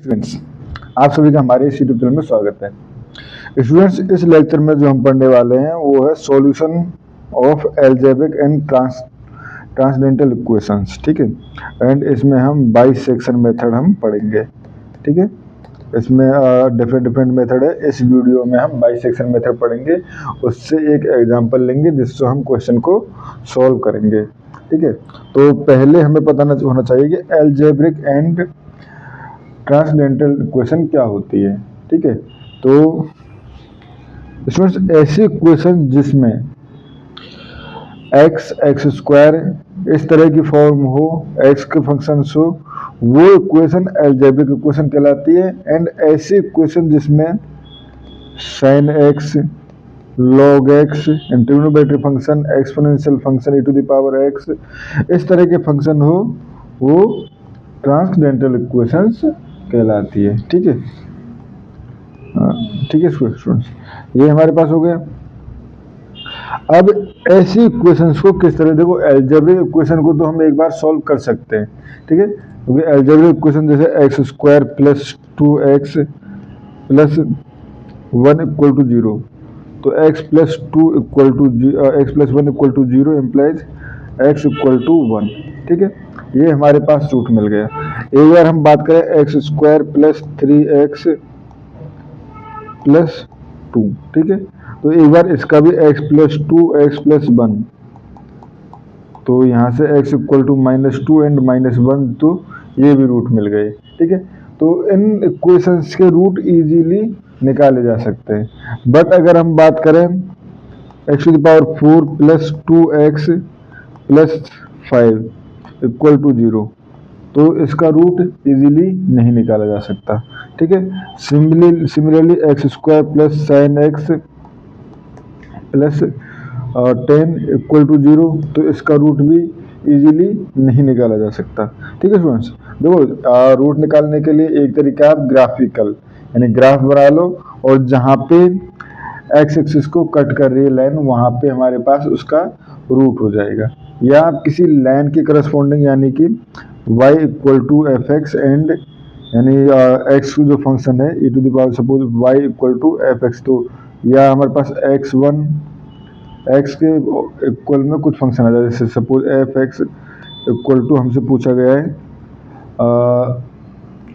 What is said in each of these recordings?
Students, आप सभी का हमारे इस यूट्यूब चैनल में स्वागत है। स्टूडेंट्स, इस लेक्चर में जो हम पढ़ने वाले हैं वो है solution of algebraic and transcendental equations. ठीक है, एंड इसमें हम बाइसेक्शन मेथड हम पढ़ेंगे। ठीक है, इसमें डिफरेंट मेथड है। इस वीडियो में हम बाइसेक्शन मेथड पढ़ेंगे, उससे एक एग्जांपल लेंगे जिससे हम क्वेश्चन को सॉल्व करेंगे। ठीक है, तो पहले हमें पता होना चाहिए कि अलजेब्रिक एंड ट्रांसडेंटल इक्वेशन क्या होती है। ठीक है, तो इसमें ऐसी इक्वेशन जिसमें एक्स स्क्वायर इस तरह की फॉर्म हो, एक्स के फंक्शन हो, वो इक्वेशन अलजेब्रिक इक्वेशन कहलाती है। एंड ऐसी इक्वेशन जिसमें sine x, log x, trigonometric function, exponential function, e to the power x, इस तरह के फंक्शन हो, वो ट्रांसडेंटल इक्वेशंस कहलाती है। ठीक है, ठीक है स्टूडेंट्स, ये हमारे पास हो गया। अब ऐसी इक्वेशंस को किस तरह, देखो अलजेब्रिक इक्वेशन को तो हम एक बार सॉल्व कर सकते हैं। ठीक है, क्योंकि अलजेब्रिक इक्वेशन जैसे x square plus 2x plus 1 equal to 0, तो x plus 2 equal to x plus 1 equal to 0 implies x equal to 1। ठीक है, ये हमारे पास रूट मिल गया। एक बार हम बात करें x square plus 3x plus 2। ठीक है, तो एक बार इसका भी x प्लस 2 एक्स प्लस 1, तो यहाँ से x इक्वल टू -2 एंड -1, तो ये भी रूट मिल गए। ठीक है, तो इन इक्वेशंस के रूट इजीली निकाले जा सकते हैं। बट अगर हम बात करें x to the power 4 plus 2x plus 5 equal to 0, तो इसका रूट इजीली नहीं निकाला जा सकता। ठीक है, similarly x square plus sine x plus 10 equal to 0, तो इसका रूट भी इजीली नहीं निकाला जा सकता। ठीक है स्टूडेंट्स, देखो रूट निकालने के लिए एक तरीका आप ग्राफिकल, यानी ग्राफ बना लो और जहाँ पे एक्स एक्सिस को कट कर रही है लाइन, वहाँ पे हमारे पास उसका रूट हो जाएगा। या आप किसी लाइन की करस्पॉन्डिंग, यानी कि y equal to f x and, यानी x जो फंक्शन है e to the power suppose y equal to f x, तो या हमारे पास x1 x के इक्वल में कुछ फंक्शन आ जाए, जैसे suppose f x equal to हमसे पूछा गया है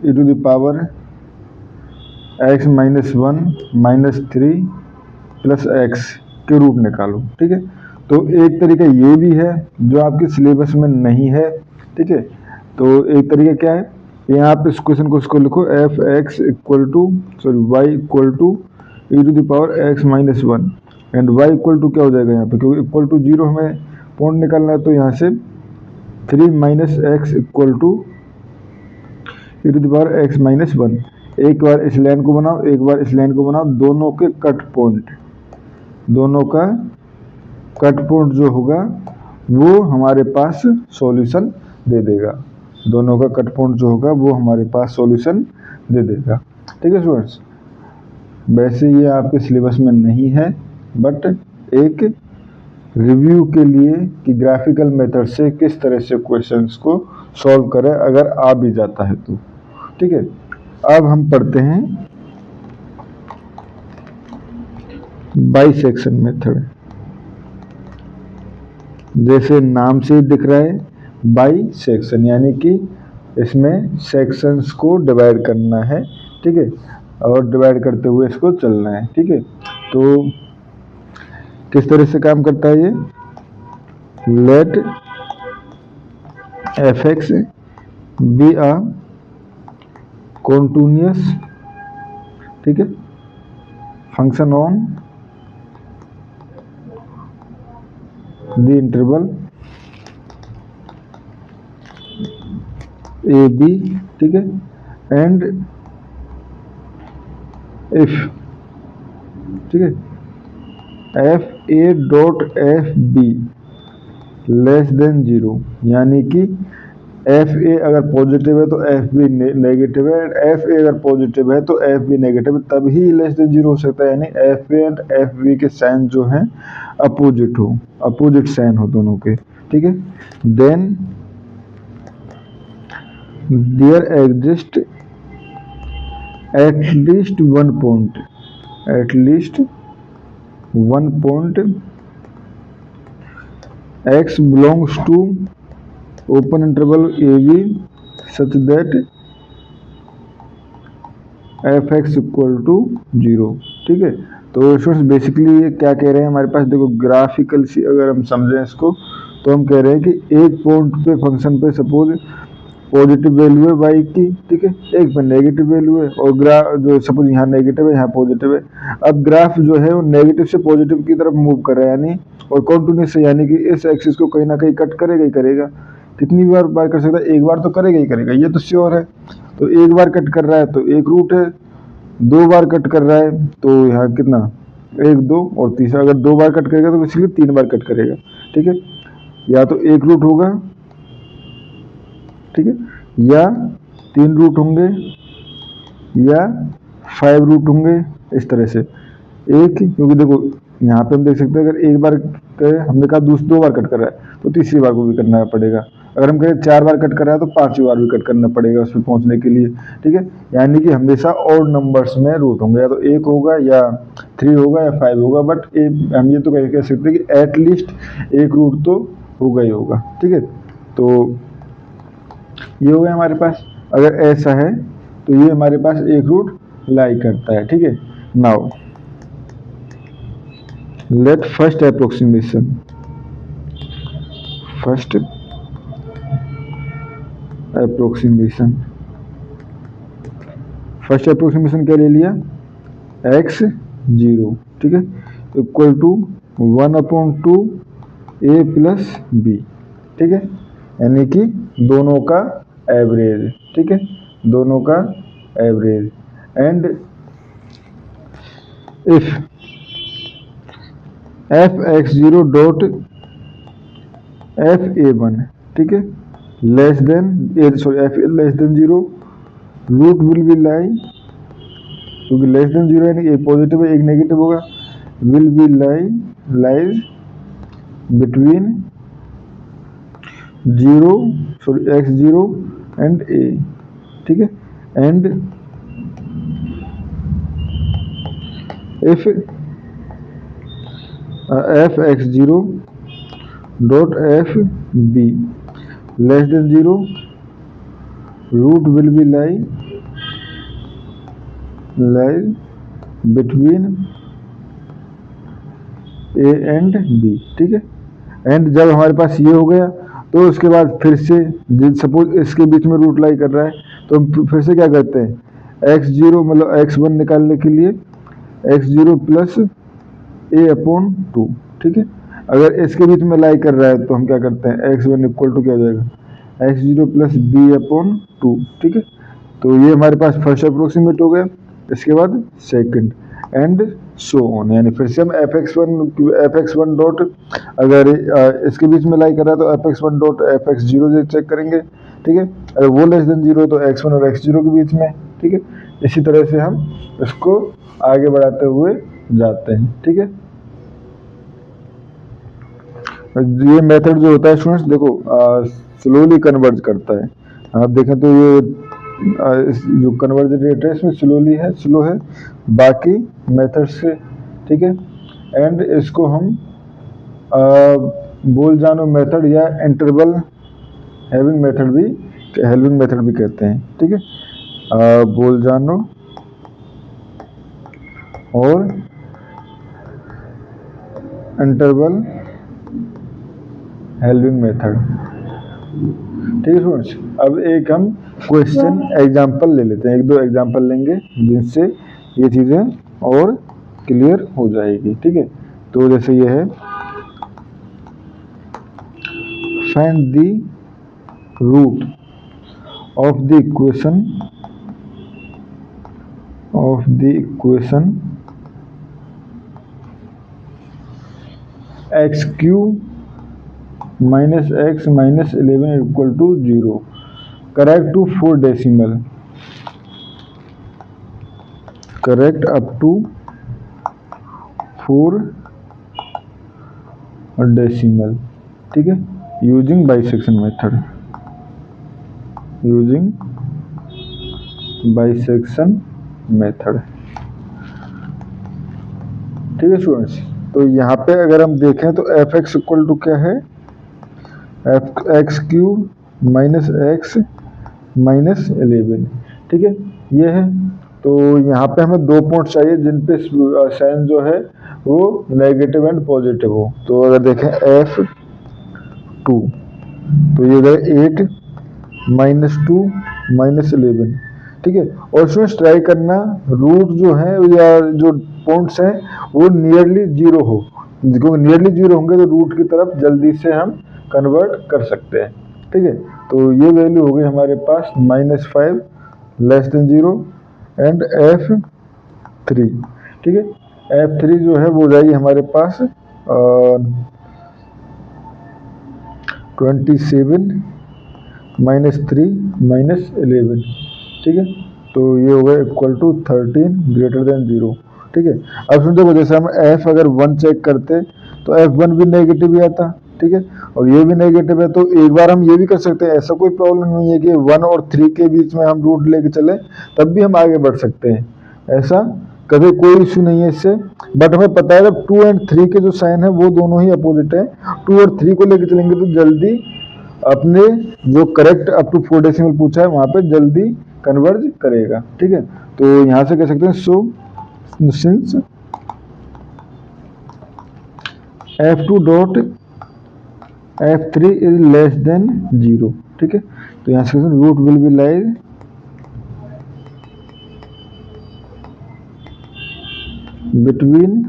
e to the power x -1 -3 plus x के रूट निकालो। ठीक है, तो एक तरीका ये भी है जो आपके सिलेबस में नहीं है। ठीक है, तो एक तरीका क्या है, यहाँ आप इस क्वेश्चन को इसको लिखो F x equal to Y equal to e to the power x -1 and y equal to क्या हो जाएगा यहाँ पे, क्योंकि इक्वल टू 0 हमें पॉइंट निकालना है, तो यहाँ से 3 - x equal to e to the power x -1। एक बार इस लाइन को बनाओ, एक बार इस लाइन को बनाओ, दोनों के कट पॉइंट, दोनों का कट पॉइंट जो होगा वो हमारे पास सॉल्यूशन दे देगा। दोनों का कट पॉइंट जो होगा वो हमारे पास सॉल्यूशन दे देगा। ठीक है स्टूडेंट्स, वैसे ये आपके सिलेबस में नहीं है, बट एक रिव्यू के लिए कि ग्राफिकल मेथड से किस तरह से क्वेश्चंस को सॉल्व करें अगर आ भी जाता है तो। ठीक है, अब हम पढ़ते हैं बाइसेक्शन मेथड। जैसे नाम से दिख रहा है बाइसेक्शन, यानी कि इसमें सेक्शंस को डिवाइड करना है। ठीक है, और डिवाइड करते हुए इसको चलना है। ठीक है, तो किस तरह से काम करता है ये, let F X be a continuous, ठीक है, function on the interval A B. ठीक है, एंड इफ, ठीक है, F A dot F B less than 0, यानी कि एफ ए अगर पॉजिटिव है तो एफ बी नेगेटिव है, एफ ए अगर पॉजिटिव है तो एफ बी नेगेटिव है, तभी लेस देन 0 हो सकता है। यानी F A and F B के साइन जो हैं अपोजिट हो, अपोजिट साइन हो दोनों के। ठीक है, then there exist at least one point x belongs to open interval A B such that F x equal to 0। ठीक है, तो स्टूडेंट्स बेसिकली ये क्या कह रहे हैं हमारे पास, देखो ग्राफिकल सी अगर हम समझें इसको तो हम कह रहे हैं कि एक पॉइंट पे फंक्शन पे सपोज पॉजिटिव वैल्यू है y की, ठीक है, एक पे नेगेटिव वैल्यू है और ग्राफ जो सपोज यहाँ नेगेटिव है यहाँ पॉजिटिव है। अब ग्राफ जो है वो नेगेटिव से पॉजिटिव की तरफ मूव कर रहा है यानी और कॉन्टिन्यूस है, यानी कि इस एक्सिस को कहीं ना कहीं कट करेगा ही करेगा। कितनी बार कर सकता है, एक बार तो करेगा ही करेगा, ये तो श्योर है। तो एक बार कट कर रहा है तो एक रूट है, दो बार कट कर रहा है तो यहाँ कितना, एक दो और तीसरा, अगर दो बार कट करेगा तो बेसिकली तीन बार कट करेगा। ठीक है, या तो एक रूट होगा, ठीक है, या तीन रूट होंगे या 5 रूट होंगे, इस तरह से एक, क्योंकि देखो यहाँ पे हम देख सकते हैं अगर एक बार करें, हमने कहा दो बार कट कर रहा है तो तीसरी बार को भी करना पड़ेगा। अगर हम कहें 4 बार कट कर रहा है तो 5वीं बार भी कट करना पड़ेगा उसमें पहुंचने के लिए। ठीक है, यानी कि हमेशा ऑड नंबर्स में रूट होंगे, या तो एक होगा या 3 होगा या 5 होगा, बट हम ये तो कह सकते हैं कि एटलीस्ट एक रूट तो होगा ही होगा। ठीक है, तो ये हो गया हमारे पास, अगर ऐसा है तो ये हमारे पास एक रूट लाई करता है। ठीक है, नाउ लेट फर्स्ट अप्रोक्सीमेशन क्या ले लिया, x 0, ठीक है, equal to 1/2 a plus B. ठीक है, यानी कि दोनों का एवरेज। ठीक है, दोनों का average. And if f(x0) dot f(a1), ठीक है, less than f(0), root will be lie, क्योंकि लेस देन 0 यानी एक पॉजिटिव है एक नेगेटिव होगा, will be lies between x0 and a। ठीक है, and if f(x0) dot f(b) less than 0, root will be lies between a and b। ठीक है, एंड जब हमारे पास ये हो गया तो उसके बाद फिर से सपोज इसके बीच में रूट लाई कर रहा है तो हम फिर से क्या करते हैं, x0 मतलब x1 निकालने के लिए x0 प्लस a/2। ठीक है, अगर इसके बीच में लाई कर रहा है तो हम क्या करते हैं, x1 इक्वल टू क्या हो जाएगा, x0 प्लस b/2। ठीक है, तो ये हमारे पास फर्स्ट अप्रोक्सीमेट हो गया। इसके बाद सेकंड एंड सो ऑन, यानी फिर से हम fx1 डॉट, अगर इसके बीच में लाई कर रहा है तो fx1 डॉट fx0 चेक करेंगे। ठीक है, अगर वो लेस देन 0 तो x1 और x0 के बीच में। ठीक है, इसी तरह से हम इसको आगे बढ़ाते हुए जाते हैं। ठीक है, ये मेथड जो होता है स्टूडेंट्स देखो स्लोली कन्वर्ज करता है। आप देखें तो ये जो कन्वर्जन रेट है इसमें स्लो है बाकी मेथड से। ठीक है, एंड इसको हम बोल-जानो मेथड या इंटरवल हेल्पिंग मेथड भी कहते हैं। ठीक है, बोल-जानो और इंटरवल हेल्पिंग मेथड। ठीक है स्टूडेंट्स, अब एक हम क्वेश्चन एग्जांपल ले लेते हैं, एक दो एग्जांपल लेंगे जिनसे ये चीज़ें और क्लियर हो जाएगी। ठीक है, तो जैसे ये है, find the root of the equation x³ minus x minus 11 equal to 0, correct to 4 decimal, correct up to 4 decimal। ठीक है, यूजिंग बाइसेक्शन मेथड। ठीक है स्टूडेंट्स, तो यहाँ पे अगर हम देखें तो एफ एक्स इक्वल टू क्या है, F x cube minus x minus 11। ठीक है, ये है। तो यहाँ पे हमें 2 पॉइंट चाहिए जिन पे साइन जो है वो नेगेटिव एंड पॉजिटिव हो। तो अगर देखें एफ 2 तो ये हो 8 माइनस 2 माइनस 11। ठीक है, और इसमें ट्राई करना रूट जो है या जो पॉइंट्स हैं वो नियरली जीरो हो, क्योंकि नियरली जीरो होंगे तो रूट की तरफ जल्दी से हम कन्वर्ट कर सकते हैं। ठीक है, तो ये वैल्यू हो गई हमारे पास -5 लेस देन 0 एंड F3। ठीक है, F3 जो है वो हो जाएगी हमारे पास 27 -3 -11। ठीक है, तो ये हो गया इक्वल टू 13 ग्रेटर देन 0। ठीक है, अब सुन देखो, जैसे हम f अगर 1 चेक करते तो f1 भी नेगेटिव ही आता। ठीक है, और ये भी नेगेटिव है, तो एक बार हम ये भी कर सकते हैं, ऐसा कोई प्रॉब्लम नहीं है कि 1 और 3 के बीच में हम रूट लेके चले, तब भी हम आगे बढ़ सकते हैं, ऐसा कभी कोई इशू नहीं है इससे। बट हमें पता है जब 2 एंड 3 के जो साइन है वो दोनों ही अपोजिट है, 2 और 3 को लेके चलेंगे तो जल्दी अपने जो करेक्ट अप टू 4 डेसिमल पूछा है वहां पे जल्दी कन्वर्ज करेगा। ठीक है, तो यहां से कह सकते हैं so since f2 dot f3 is less than 0। ठीक है, तो यहां से root will be lie between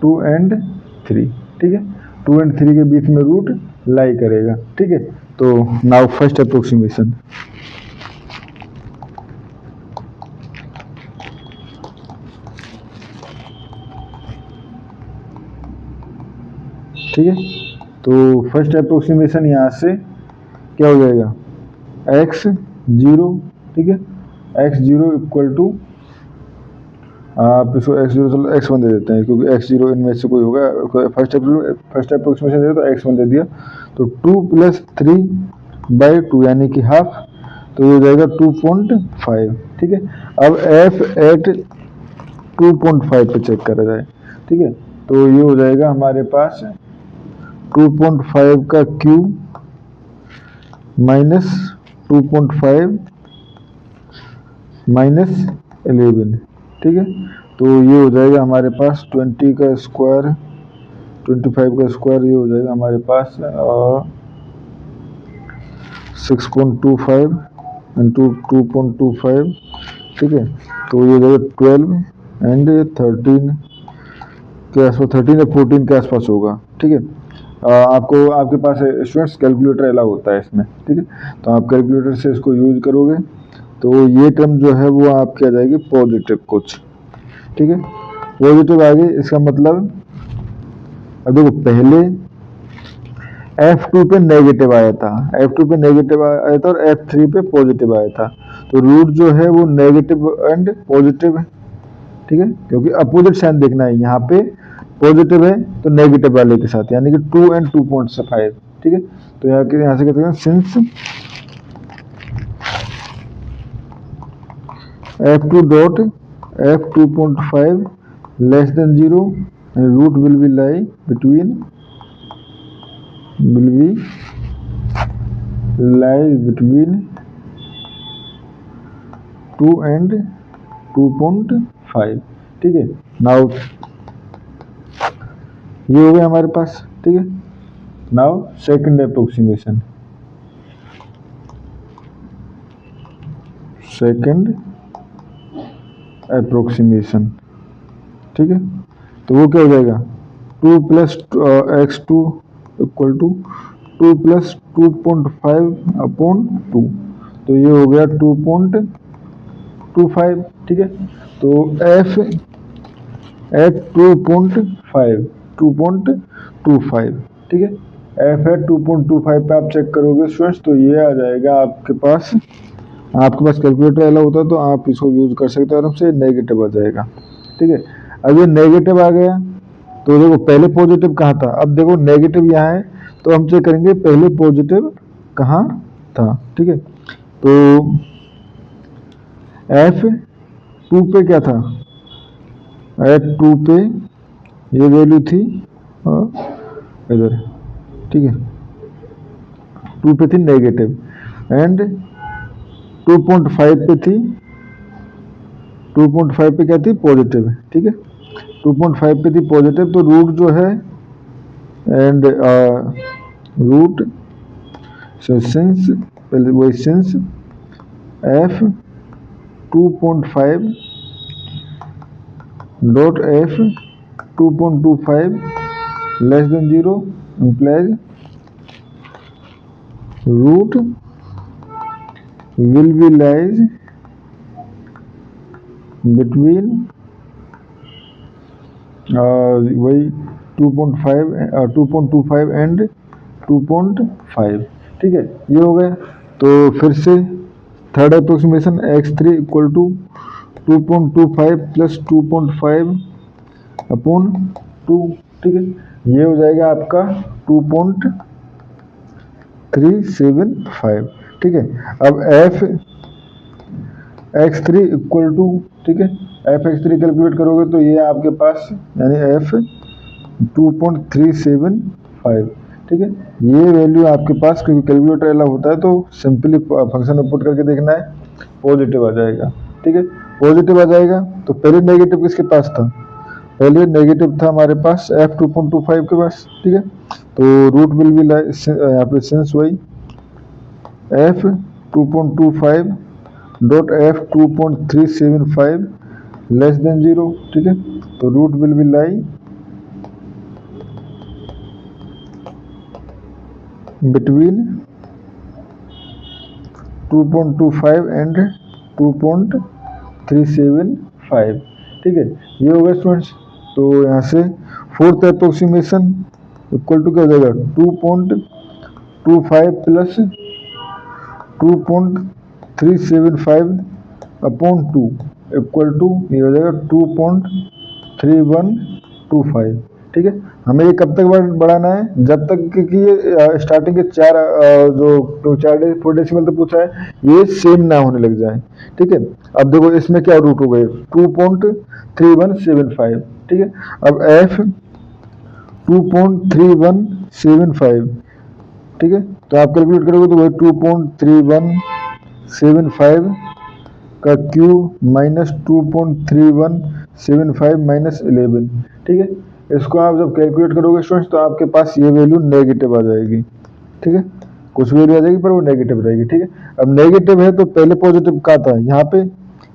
2 and 3। ठीक है, 2 एंड 3 के बीच में रूट लाई करेगा। ठीक है, तो नाउ फर्स्ट अप्रोक्सीमेशन। ठीक है, तो फर्स्ट अप्रोक्सीमेशन यहाँ से क्या हो जाएगा, x0। ठीक है, x0 इक्वल टू, आप इसको x0 चलो x1 दे देते हैं, क्योंकि x0 इनमें से कोई होगा। फर्स्ट अप्रोक्सीमेशन दे तो x1 दे दिया, तो 2 + 3/2 यानी कि हाफ, तो ये हो जाएगा 2.5। ठीक है, अब f एट 2.5 पे चेक करा जाए। ठीक है, तो ये हो जाएगा हमारे पास 2.5 का क्यूब माइनस 2.5 माइनस 11। ठीक है, तो ये हो जाएगा हमारे पास 20 का स्क्वायर 25 का स्क्वायर, ये हो जाएगा हमारे पास 6.25 इंटू 2.25। ठीक है, तो ये हो जाएगा 12 एंड 13 के आसपास, 13 या 14 के आसपास होगा। ठीक है, आपको आपके पास स्टूडेंट्स कैलकुलेटर अलाउ होता है इसमें। ठीक है, तो आप कैलकुलेटर से इसको यूज करोगे तो ये टर्म जो है वो आपकी आ जाएगी पॉजिटिव कुछ। ठीक है, पॉजिटिव आ गई, इसका मतलब अब देखो पहले F2 पे नेगेटिव आया था, F2 पे नेगेटिव आया था और F3 पे पॉजिटिव आया था, तो रूट जो है वो नेगेटिव एंड पॉजिटिव है। ठीक है, क्योंकि अपोजिट साइन देखना है, यहाँ पे पॉजिटिव है तो नेगेटिव वाले के साथ, यानी कि 2 एंड 2.5। ठीक है, तो यहाँ से कहते हैं since f2 dot f2.5 less than 0 and root will be lie between 2 and 2.5। ठीक है, नाउ ये हो गया हमारे पास। ठीक है, now second approximation. Second approximation. ठीक है, तो वो क्या हो जाएगा, 2 + x2 इक्वल टू 2 + 2.5/2, तो ये हो गया 2.25। ठीक है, तो f एट 2.25। ठीक है, f एट 2.25 पे आप चेक करोगे स्टूडेंट्स, तो ये आ जाएगा आपके पास कैलकुलेटर अलाउ होता है तो आप इसको यूज कर सकते हो, आराम से नेगेटिव आ जाएगा। ठीक है, अब ये नेगेटिव आ गया तो देखो पहले पॉजिटिव कहाँ था, अब देखो नेगेटिव यहाँ है, तो हम चेक करेंगे पहले पॉजिटिव कहाँ था। ठीक है, तो F2 पे क्या था, F2 पे ये वैल्यू थी इधर, ठीक है, 2 पे थी नेगेटिव, एंड 2.5 पे थी, 2.5 पे क्या थी पॉजिटिव, ठीक है, 2.5 पे थी पॉजिटिव, तो रूट जो है एंड रूट, सो सिंस पहले वही since F 2.5 dot F 2.25 less than 0 implies root will be lies between वही 2.25 एंड 2.5, ठीक है, ये हो गया। तो फिर से third approximation x3 equal to 2.25 plus 2.5 upon 2, ठीक है, ये हो जाएगा आपका 2.375, ठीक है। अब f(x3) इक्वल टू, ठीक है, f(x3) कैलकुलेट करोगे तो ये आपके पास यानी f 2.375, ठीक है, ये वैल्यू आपके पास, क्योंकि कैलकुलेटर अलग होता है तो सिंपली फंक्शन में पुट करके देखना है, पॉजिटिव आ जाएगा, ठीक है, पॉजिटिव आ जाएगा। तो पहले नेगेटिव किसके पास था, पहले नेगेटिव था हमारे पास f 2.25 के पास, ठीक है, तो रूट विल बी यहाँ पे सिंस वही f 2.25 dot f 2.375 less than 0, ठीक है, तो root will be lie between 2.25 and 2.375, ठीक है, ये हो गया स्टूडेंट्स। तो यहाँ से फोर्थ अप्रोक्सीमेशन इक्वल टू क्या हो जाएगा 2.25 प्लस 2.375 अपॉन 2 इक्वल टू ये हो जाएगा 2.3125, ठीक है। हमें ये कब तक बढ़ाना है, जब तक कि ये स्टार्टिंग के जो 4 डेसिमल तक पूछा है ये सेम ना होने लग जाए, ठीक है। अब देखो इसमें क्या रूट हो गए 2.3175, ठीक है। अब f 2.3175, ठीक है, तो आप कैलकुलेट करोगे तो वही 2.3175 का क्यूब माइनस 2.3175 माइनस 11, ठीक है। इसको आप जब कैलकुलेट करोगे स्टूडेंट्स तो आपके पास ये वैल्यू नेगेटिव आ जाएगी, ठीक है, कुछ वैल्यू आ जाएगी पर वो नेगेटिव रहेगी, ठीक है। अब नेगेटिव है तो पहले पॉजिटिव का था यहाँ पे,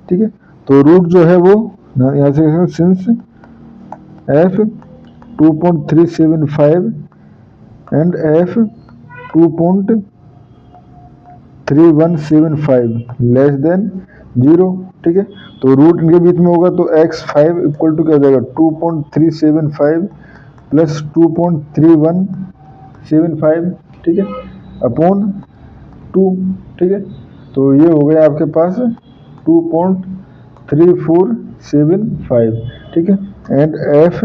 ठीक है, तो रूट जो है वो यहाँ से since f 2.375 and f 2.3175 less than 0, ठीक है, तो रूट इनके बीच में होगा तो x5 इक्वल टू क्या हो जाएगा 2.375 प्लस 2.3175, ठीक है, अपॉन 2, ठीक है, तो ये हो गया आपके पास 2.3475, ठीक है, एंड f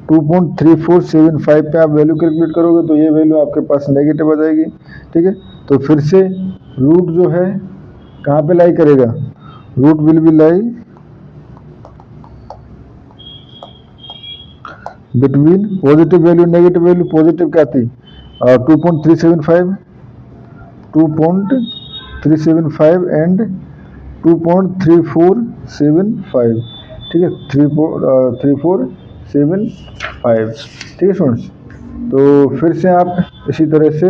2.3475 पे आप वैल्यू कैलकुलेट करोगे तो ये वैल्यू आपके पास नेगेटिव आ जाएगी, ठीक है। तो फिर से रूट जो है कहाँ पे लाई करेगा, root will be lie between positive value negative value, positive क्या थी 2.375 एंड 2.3475, ठीक है, 3475, ठीक है स्टूडेंट्स। तो फिर से आप इसी तरह से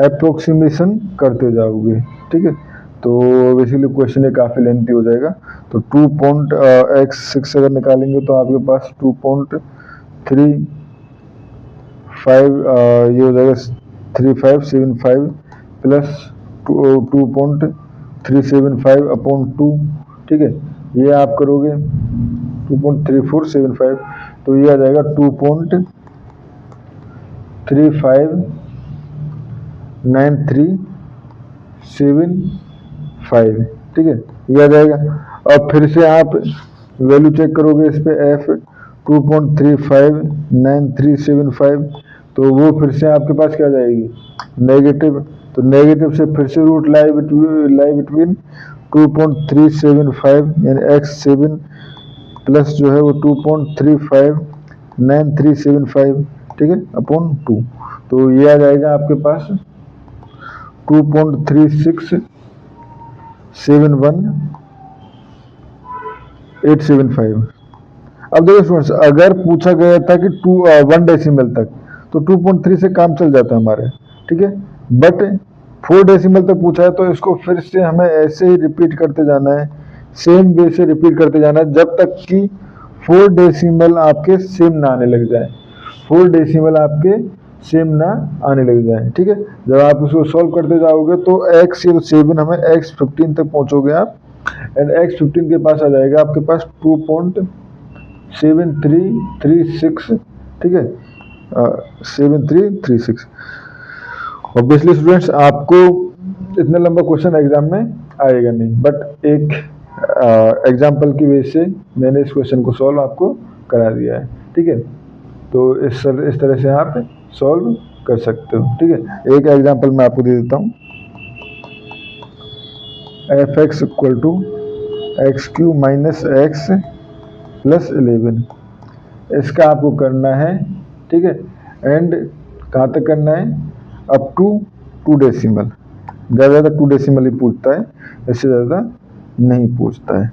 अप्रोक्सीमेशन करते जाओगे, ठीक है। तो बेसिकली क्वेश्चन ये काफ़ी लेंथी हो जाएगा, तो 2.x6 अगर निकालेंगे तो आपके पास 2.35 ये हो जाएगा 3575 प्लस 2.375 अपॉन 2, ठीक है, ये आप करोगे 2.3475 तो ये आ जाएगा 2.359375, ठीक है, ये आ जाएगा। अब फिर से आप वैल्यू चेक करोगे इस पे f 2.359375 तो वो फिर से आपके पास क्या आ जाएगी नेगेटिव, तो नेगेटिव से फिर से रूट लाई बिटवीन 2.375 यानी x7 प्लस जो है वो 2.359375, ठीक है, अपॉन 2। तो ये आ जाएगा आपके पास 2.3671,875। अब देखो स्टूडेंट्स, अगर पूछा गया था कि 1 डेसिमल तक तो 2.3 से काम चल जाता हमारे, ठीक है, बट 4 डेसिमल तक पूछा है तो इसको फिर से हमें ऐसे ही रिपीट करते जाना है, सेम वे से रिपीट करते जाना है जब तक कि 4 डेसिमल आपके सेम ना आने लग जाए, 4 डेसिमल आपके सेम ना आने लग जाए, ठीक है। जब आप इसको सॉल्व करते जाओगे तो x 7 हमें x15 तक पहुंचोगे आप, एंड x15 के पास आ जाएगा आपके पास 2.7336, ठीक है, 7336। ऑब्वियसली स्टूडेंट्स आपको इतना लंबा क्वेश्चन एग्जाम में आएगा नहीं, बट एक एग्जाम्पल की वजह से मैंने इस क्वेश्चन को सॉल्व आपको करा दिया है, ठीक है। तो इस तरह से आप सॉल्व कर सकते हो, ठीक है। एक एग्जाम्पल मैं आपको दे देता हूँ, f(x) equal to x³ minus x plus 11, इसका आपको करना है, ठीक है, एंड कहाँ तक करना है, अप टू 2 डेसिमल। ज़्यादा 2 डेसिमल ही पूछता है, इससे ज़्यादा नहीं पूछता है।